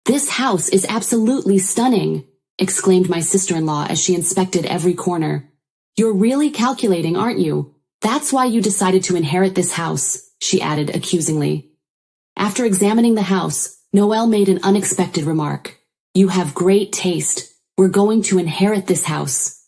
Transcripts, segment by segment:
"This house is absolutely stunning," exclaimed my sister-in-law as she inspected every corner. "You're really calculating, aren't you? That's why you decided to inherit this house," she added accusingly. After examining the house, Noelle made an unexpected remark. "You have great taste. We're going to inherit this house."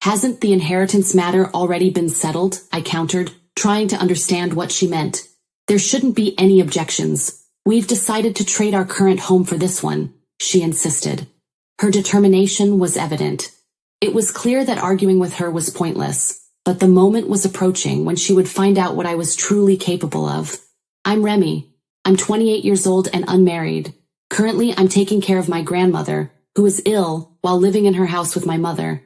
"Hasn't the inheritance matter already been settled?" I countered, trying to understand what she meant. "There shouldn't be any objections. We've decided to trade our current home for this one," she insisted. Her determination was evident. It was clear that arguing with her was pointless, but the moment was approaching when she would find out what I was truly capable of. "I'm Remy. I'm 28 years old and unmarried. Currently, I'm taking care of my grandmother, who is ill, while living in her house with my mother.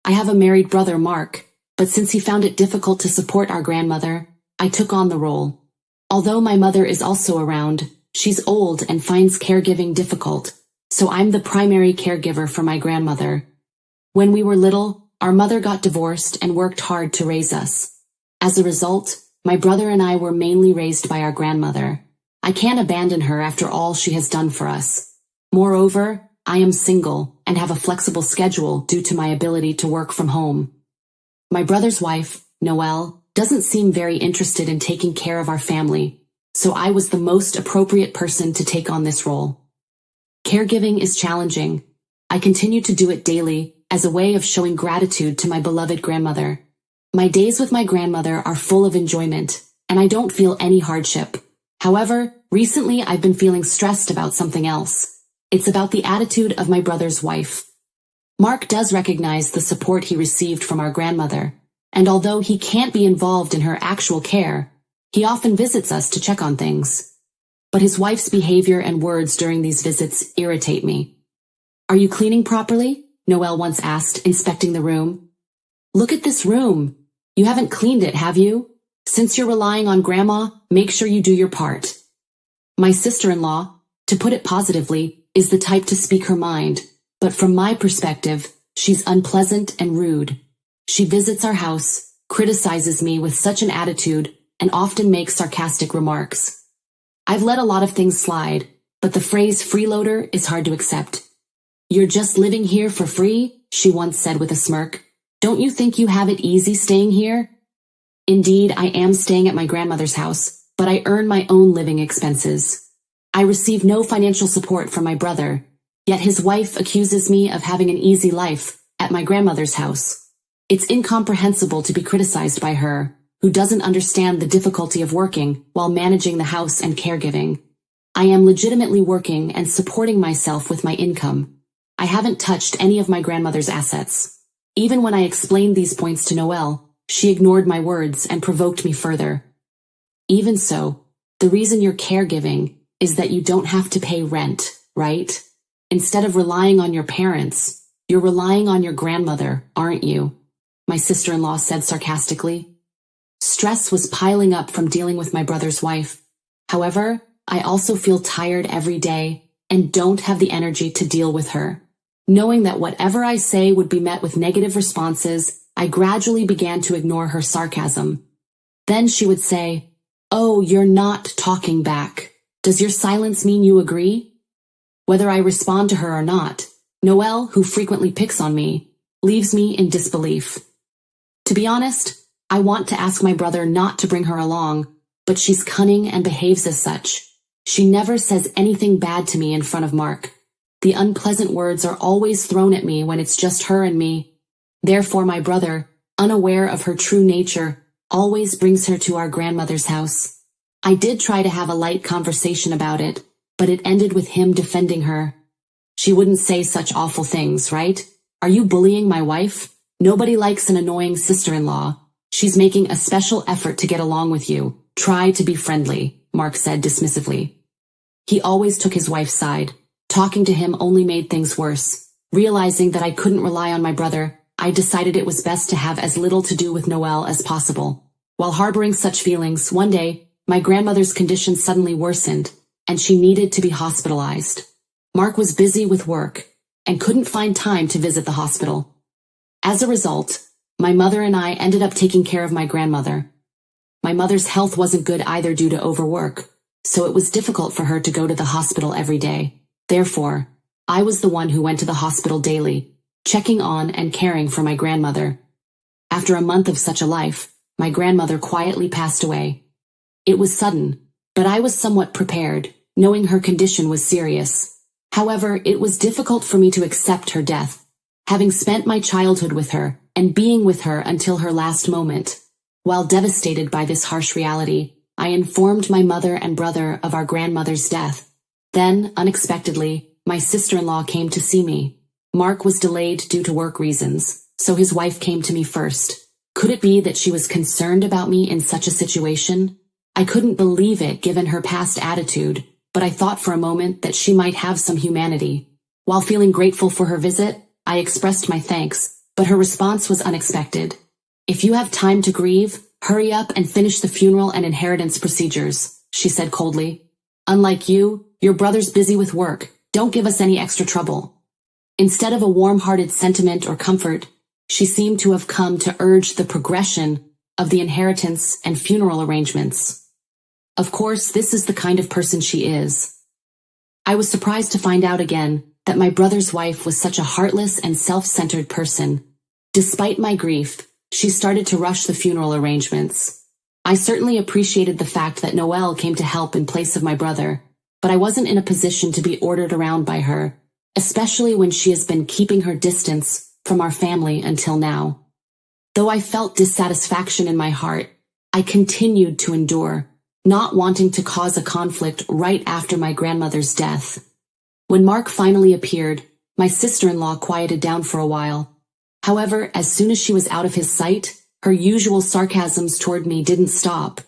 I have a married brother, Mark, but since he found it difficult to support our grandmother, I took on the role. Although my mother is also around, she's old and finds caregiving difficult, so I'm the primary caregiver for my grandmother. When we were little, our mother got divorced and worked hard to raise us. As a result, my brother and I were mainly raised by our grandmother. I can't abandon her after all she has done for us. Moreover, I am single and have a flexible schedule due to my ability to work from home. My brother's wife, Noelle, doesn't seem very interested in taking care of our family, so I was the most appropriate person to take on this role. Caregiving is challenging. I continue to do it daily as a way of showing gratitude to my beloved grandmother. My days with my grandmother are full of enjoyment, and I don't feel any hardship. However, recently I've been feeling stressed about something else. It's about the attitude of my brother's wife. Mark does recognize the support he received from our grandmother, and although he can't be involved in her actual care, he often visits us to check on things. But his wife's behavior and words during these visits irritate me. "Are you cleaning properly?" Noelle once asked, inspecting the room. "Look at this room. You haven't cleaned it, have you? Since you're relying on Grandma, make sure you do your part." My sister-in-law, to put it positively, is the type to speak her mind, but from my perspective, she's unpleasant and rude. She visits our house, criticizes me with such an attitude, and often makes sarcastic remarks. I've let a lot of things slide, but the phrase freeloader is hard to accept. "You're just living here for free?" she once said with a smirk. "Don't you think you have it easy staying here?" Indeed, I am staying at my grandmother's house, but I earn my own living expenses. I receive no financial support from my brother, yet his wife accuses me of having an easy life at my grandmother's house. It's incomprehensible to be criticized by her, who doesn't understand the difficulty of working while managing the house and caregiving. I am legitimately working and supporting myself with my income. I haven't touched any of my grandmother's assets. Even when I explained these points to Noelle, she ignored my words and provoked me further. "Even so, the reason you're caregiving is that you don't have to pay rent, right? Instead of relying on your parents, you're relying on your grandmother, aren't you?" my sister-in-law said sarcastically. Stress was piling up from dealing with my brother's wife. However, I also feel tired every day and don't have the energy to deal with her. Knowing that whatever I say would be met with negative responses, I gradually began to ignore her sarcasm. Then she would say, "Oh, you're not talking back. Does your silence mean you agree?" Whether I respond to her or not, Noelle, who frequently picks on me, leaves me in disbelief. To be honest, I want to ask my brother not to bring her along, but she's cunning and behaves as such. She never says anything bad to me in front of Mark. The unpleasant words are always thrown at me when it's just her and me. Therefore my brother, unaware of her true nature, always brings her to our grandmother's house. I did try to have a light conversation about it, but it ended with him defending her. "She wouldn't say such awful things, right? Are you bullying my wife? Nobody likes an annoying sister-in-law. She's making a special effort to get along with you. Try to be friendly," Mark said dismissively. He always took his wife's side. Talking to him only made things worse. Realizing that I couldn't rely on my brother, I decided it was best to have as little to do with Noelle as possible. While harboring such feelings, one day, my grandmother's condition suddenly worsened, and she needed to be hospitalized. Mark was busy with work and couldn't find time to visit the hospital. As a result, my mother and I ended up taking care of my grandmother. My mother's health wasn't good either due to overwork, so it was difficult for her to go to the hospital every day. Therefore, I was the one who went to the hospital daily, checking on and caring for my grandmother. After a month of such a life, my grandmother quietly passed away. It was sudden, but I was somewhat prepared, knowing her condition was serious. However, it was difficult for me to accept her death, having spent my childhood with her and being with her until her last moment. While devastated by this harsh reality, I informed my mother and brother of our grandmother's death. Then, unexpectedly, my sister-in-law came to see me. Mark was delayed due to work reasons, so his wife came to me first. Could it be that she was concerned about me in such a situation? I couldn't believe it given her past attitude, but I thought for a moment that she might have some humanity. While feeling grateful for her visit, I expressed my thanks, but her response was unexpected. "If you have time to grieve, hurry up and finish the funeral and inheritance procedures," she said coldly. "Unlike you, your brother's busy with work. Don't give us any extra trouble." Instead of a warm-hearted sentiment or comfort, she seemed to have come to urge the progression of the inheritance and funeral arrangements. Of course, this is the kind of person she is. I was surprised to find out again that my brother's wife was such a heartless and self-centered person. Despite my grief, she started to rush the funeral arrangements. I certainly appreciated the fact that Noelle came to help in place of my brother, but I wasn't in a position to be ordered around by her, especially when she has been keeping her distance from our family until now. Though I felt dissatisfaction in my heart, I continued to endure, not wanting to cause a conflict right after my grandmother's death. When Mark finally appeared, my sister-in-law quieted down for a while. However, as soon as she was out of his sight, her usual sarcasms toward me didn't stop.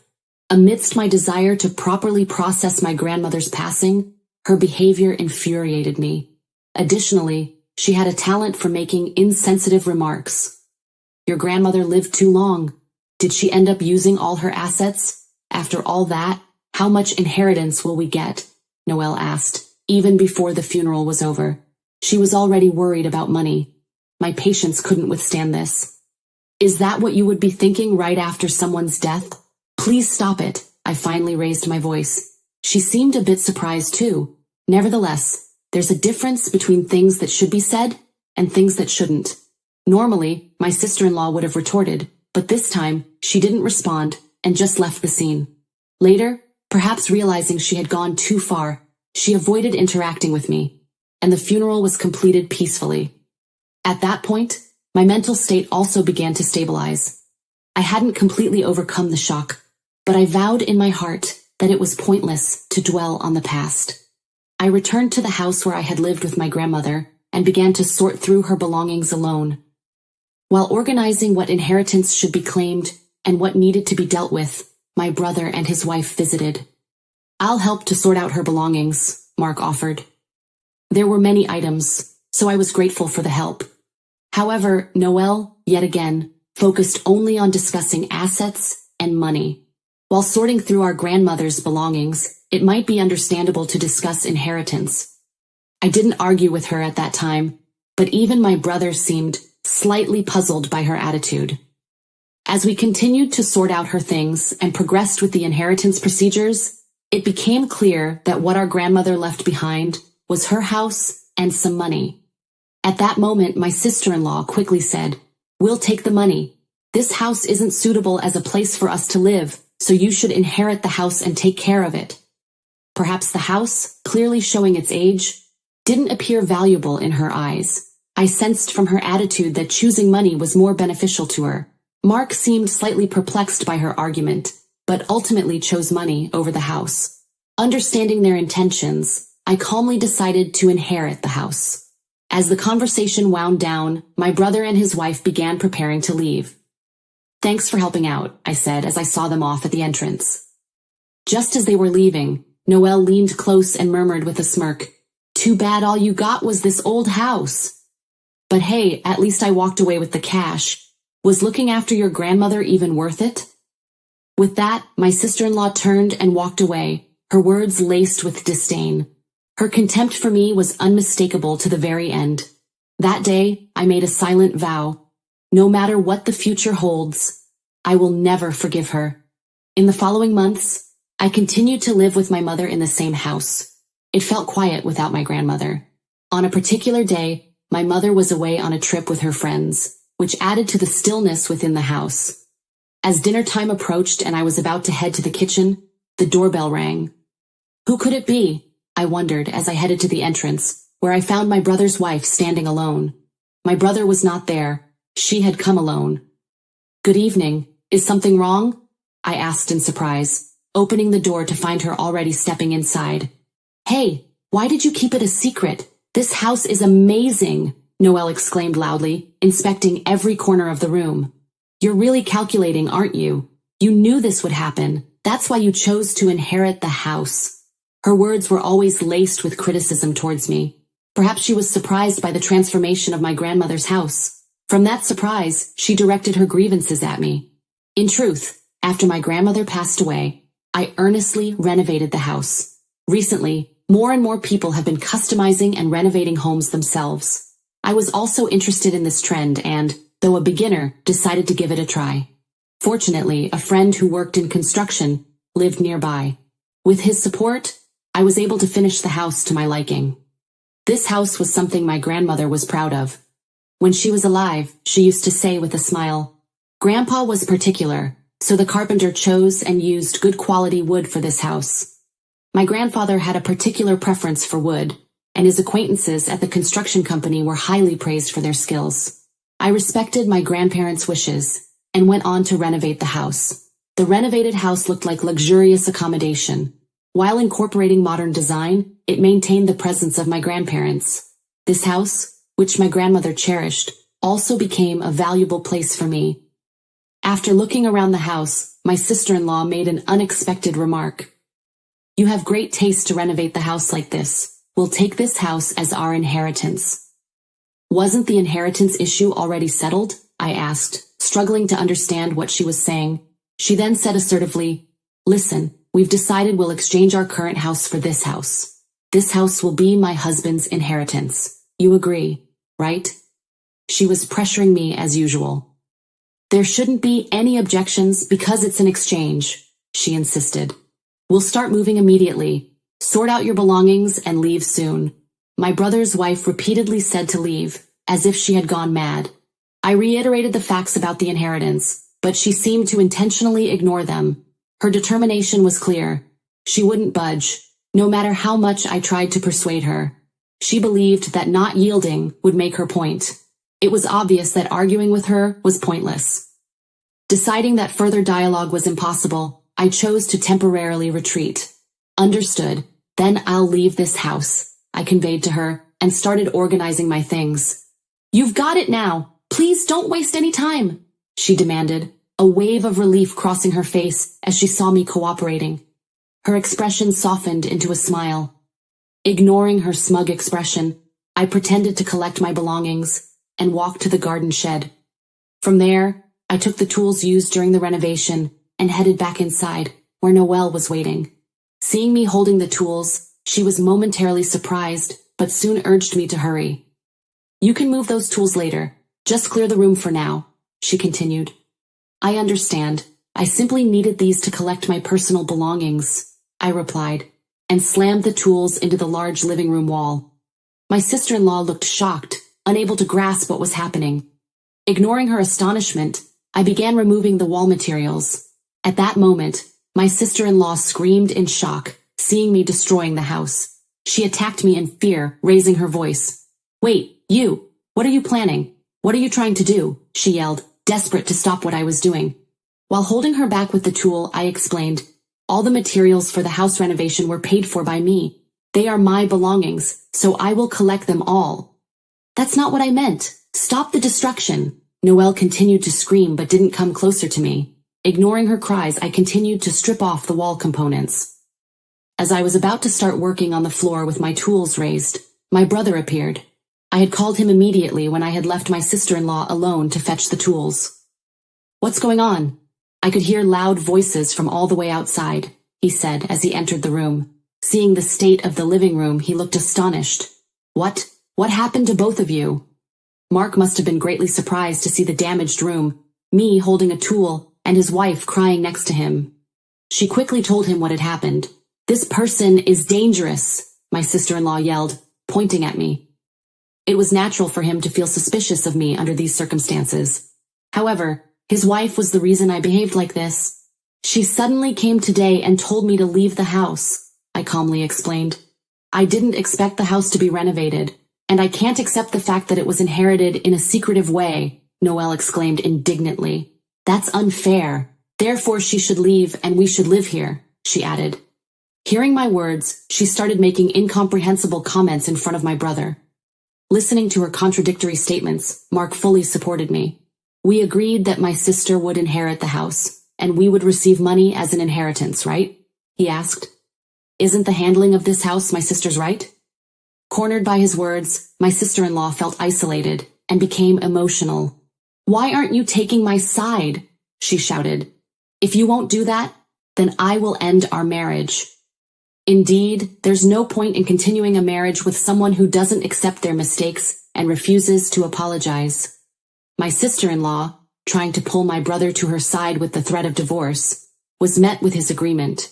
Amidst my desire to properly process my grandmother's passing, her behavior infuriated me. Additionally, she had a talent for making insensitive remarks. "Your grandmother lived too long. Did she end up using all her assets? After all that, how much inheritance will we get?" Noelle asked, even before the funeral was over. She was already worried about money. My patience couldn't withstand this. "Is that what you would be thinking right after someone's death? Please stop it," I finally raised my voice. She seemed a bit surprised too. Nevertheless, there's a difference between things that should be said and things that shouldn't. Normally, my sister-in-law would have retorted, but this time, she didn't respond and just left the scene. Later, perhaps realizing she had gone too far, she avoided interacting with me, and the funeral was completed peacefully. At that point, my mental state also began to stabilize. I hadn't completely overcome the shock, but I vowed in my heart that it was pointless to dwell on the past. I returned to the house where I had lived with my grandmother and began to sort through her belongings alone. While organizing what inheritance should be claimed and what needed to be dealt with, my brother and his wife visited. "I'll help to sort out her belongings," Mark offered. There were many items, so I was grateful for the help. However, Noelle, yet again, focused only on discussing assets and money. While sorting through our grandmother's belongings, it might be understandable to discuss inheritance. I didn't argue with her at that time, but even my brother seemed slightly puzzled by her attitude. As we continued to sort out her things and progressed with the inheritance procedures, it became clear that what our grandmother left behind was her house and some money. At that moment, my sister-in-law quickly said, "We'll take the money. This house isn't suitable as a place for us to live, so you should inherit the house and take care of it." Perhaps the house, clearly showing its age, didn't appear valuable in her eyes. I sensed from her attitude that choosing money was more beneficial to her. Mark seemed slightly perplexed by her argument, but ultimately chose money over the house. Understanding their intentions, I calmly decided to inherit the house. As the conversation wound down, my brother and his wife began preparing to leave. "Thanks for helping out," I said as I saw them off at the entrance. Just as they were leaving, Noelle leaned close and murmured with a smirk, "Too bad all you got was this old house. But hey, at least I walked away with the cash. Was looking after your grandmother even worth it?" With that, my sister-in-law turned and walked away, her words laced with disdain. Her contempt for me was unmistakable to the very end. That day, I made a silent vow. No matter what the future holds, I will never forgive her. In the following months, I continued to live with my mother in the same house. It felt quiet without my grandmother. On a particular day, my mother was away on a trip with her friends, which added to the stillness within the house. As dinner time approached and I was about to head to the kitchen, the doorbell rang. Who could it be? I wondered as I headed to the entrance, where I found my brother's wife standing alone. My brother was not there. She had come alone. Good evening. Is something wrong? I asked in surprise, opening the door to find her already stepping inside. Hey, why did you keep it a secret? This house is amazing, Noelle exclaimed loudly, inspecting every corner of the room. You're really calculating, aren't you? You knew this would happen. That's why you chose to inherit the house. Her words were always laced with criticism towards me. Perhaps she was surprised by the transformation of my grandmother's house. From that surprise, she directed her grievances at me. In truth, after my grandmother passed away, I earnestly renovated the house. Recently, more and more people have been customizing and renovating homes themselves. I was also interested in this trend and, though a beginner, decided to give it a try. Fortunately, a friend who worked in construction lived nearby. With his support, I was able to finish the house to my liking. This house was something my grandmother was proud of. When she was alive, she used to say with a smile, "Grandpa was particular, so the carpenter chose and used good quality wood for this house." My grandfather had a particular preference for wood, and his acquaintances at the construction company were highly praised for their skills. I respected my grandparents' wishes and went on to renovate the house. The renovated house looked like luxurious accommodation. While incorporating modern design, it maintained the presence of my grandparents. This house, which my grandmother cherished, also became a valuable place for me. After looking around the house, my sister-in-law made an unexpected remark. "You have great taste to renovate the house like this. We'll take this house as our inheritance." Wasn't the inheritance issue already settled? I asked, struggling to understand what she was saying. She then said assertively, "Listen, we've decided we'll exchange our current house for this house. This house will be my husband's inheritance. You agree, right?" She was pressuring me as usual. "There shouldn't be any objections because it's an exchange," she insisted. "We'll start moving immediately. Sort out your belongings and leave soon." My brother's wife repeatedly said to leave, as if she had gone mad. I reiterated the facts about the inheritance, but she seemed to intentionally ignore them. Her determination was clear. She wouldn't budge, no matter how much I tried to persuade her. She believed that not yielding would make her point. It was obvious that arguing with her was pointless. Deciding that further dialogue was impossible, I chose to temporarily retreat. "Understood. Then I'll leave this house," I conveyed to her, and started organizing my things. "You've got it now. Please don't waste any time," she demanded, a wave of relief crossing her face as she saw me cooperating. Her expression softened into a smile. Ignoring her smug expression, I pretended to collect my belongings and walked to the garden shed. From there, I took the tools used during the renovation and headed back inside, where Noelle was waiting. Seeing me holding the tools, she was momentarily surprised, but soon urged me to hurry. "You can move those tools later. Just clear the room for now," she continued. "I understand. I simply needed these to collect my personal belongings," I replied, and slammed the tools into the large living room wall. My sister-in-law looked shocked, unable to grasp what was happening. Ignoring her astonishment, I began removing the wall materials. At that moment, my sister-in-law screamed in shock, seeing me destroying the house. She attacked me in fear, raising her voice. "Wait, you! What are you planning? What are you trying to do?" she yelled, desperate to stop what I was doing. While holding her back with the tool, I explained, "All the materials for the house renovation were paid for by me. They are my belongings, so I will collect them all." "That's not what I meant. Stop the destruction." Noelle continued to scream but didn't come closer to me. Ignoring her cries, I continued to strip off the wall components. As I was about to start working on the floor with my tools raised, my brother appeared. I had called him immediately when I had left my sister-in-law alone to fetch the tools. "What's going on?" I could hear loud voices from all the way outside, he said as he entered the room. Seeing the state of the living room, he looked astonished. What happened to both of you?" Mark must have been greatly surprised to see the damaged room, me holding a tool, and his wife crying next to him. She quickly told him what had happened. "This person is dangerous. my sister-in-law yelled, pointing at me. It was natural for him to feel suspicious of me under these circumstances. However, his wife was the reason I behaved like this. She suddenly came today and told me to leave the house, I calmly explained. I didn't expect the house to be renovated, and I can't accept the fact that it was inherited in a secretive way, Noelle exclaimed indignantly. That's unfair. Therefore she should leave and we should live here, she added. Hearing my words, she started making incomprehensible comments in front of my brother. Listening to her contradictory statements, Mark fully supported me. We agreed that my sister would inherit the house, and we would receive money as an inheritance, right? He asked. Isn't the handling of this house my sister's right? Cornered by his words, my sister-in-law felt isolated and became emotional. Why aren't you taking my side? She shouted. If you won't do that, then I will end our marriage. Indeed, there's no point in continuing a marriage with someone who doesn't accept their mistakes and refuses to apologize. My sister-in-law, trying to pull my brother to her side with the threat of divorce, was met with his agreement.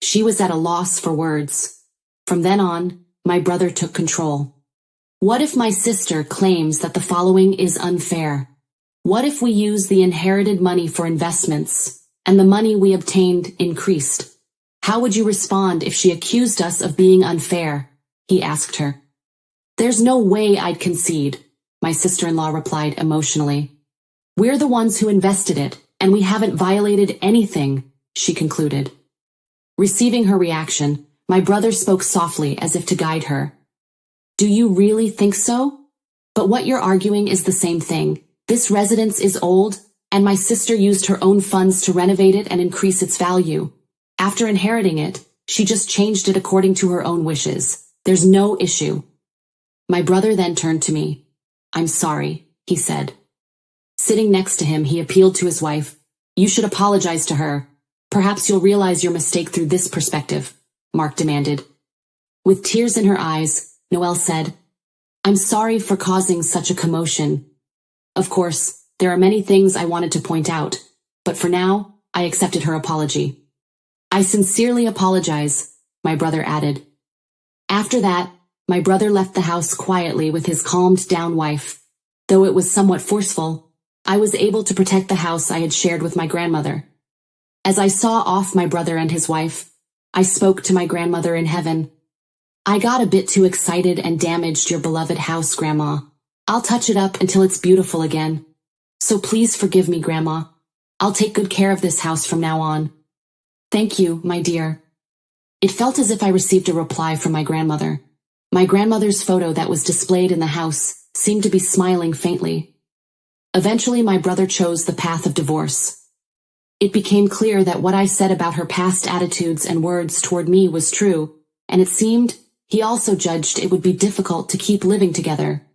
She was at a loss for words. From then on, my brother took control. What if my sister claims that the following is unfair? What if we use the inherited money for investments, and the money we obtained increased? How would you respond if she accused us of being unfair? He asked her. There's no way I'd concede, my sister-in-law replied emotionally. We're the ones who invested it, and we haven't violated anything, she concluded. Receiving her reaction, my brother spoke softly as if to guide her. Do you really think so? But what you're arguing is the same thing. This residence is old, and my sister used her own funds to renovate it and increase its value. After inheriting it, she just changed it according to her own wishes. There's no issue. My brother then turned to me. I'm sorry, he said. Sitting next to him, he appealed to his wife. You should apologize to her. Perhaps you'll realize your mistake through this perspective, Mark demanded. With tears in her eyes, Noelle said, I'm sorry for causing such a commotion. Of course, there are many things I wanted to point out, but for now, I accepted her apology. I sincerely apologize, my brother added. After that, my brother left the house quietly with his calmed-down wife. Though it was somewhat forceful, I was able to protect the house I had shared with my grandmother. As I saw off my brother and his wife, I spoke to my grandmother in heaven. I got a bit too excited and damaged your beloved house, Grandma. I'll touch it up until it's beautiful again. So please forgive me, Grandma. I'll take good care of this house from now on. Thank you, my dear. It felt as if I received a reply from my grandmother. My grandmother's photo that was displayed in the house seemed to be smiling faintly. Eventually, my brother chose the path of divorce. It became clear that what I said about her past attitudes and words toward me was true, and it seemed he also judged it would be difficult to keep living together.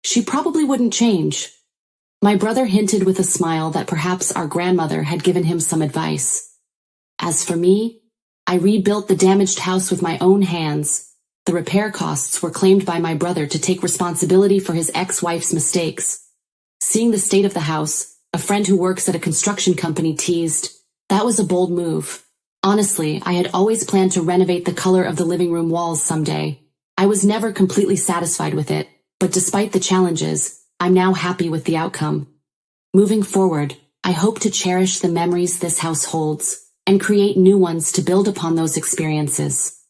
She probably wouldn't change. My brother hinted with a smile that perhaps our grandmother had given him some advice. As for me, I rebuilt the damaged house with my own hands. The repair costs were claimed by my brother to take responsibility for his ex-wife's mistakes. Seeing the state of the house, a friend who works at a construction company teased, that was a bold move. Honestly, I had always planned to renovate the color of the living room walls someday. I was never completely satisfied with it, but despite the challenges, I'm now happy with the outcome. Moving forward, I hope to cherish the memories this house holds and create new ones to build upon those experiences.